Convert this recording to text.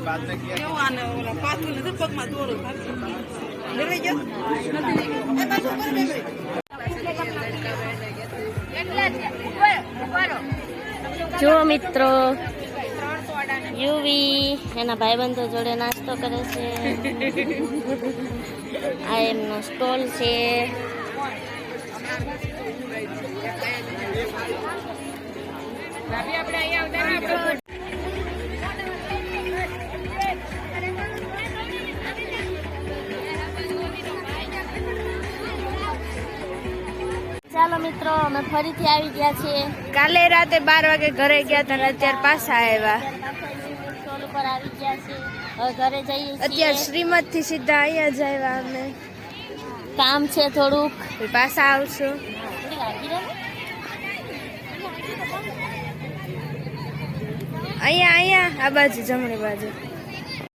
કેવું આને ઓલા પાછું ને પગમાં દોરો નીકળી ગયો એ પાછું ઉપર નીકળી જો મિત્રો યુવી એના ભાઈબંધો જોડે નાસ્તો કરે છે. આ એમનો સ્ટોલ છે. ચાલો મિત્રો અમે ફરીથી આવી ગયા છીએ. કાલે રાતે 12 વાગે ઘરે ગયા હતા, અત્યારે પાછા આવ્યા. સ્ટોલ ઉપર આવી ગયા છે. હવે ઘરે જઈએ છીએ. અત્યારે શ્રીમદ થી સીધા અહીંયા જ આવ્યા અમે. કામ છે થોડુંક, પાછા આવશું. અહીંયા આ બાજુ જમણી બાજુ.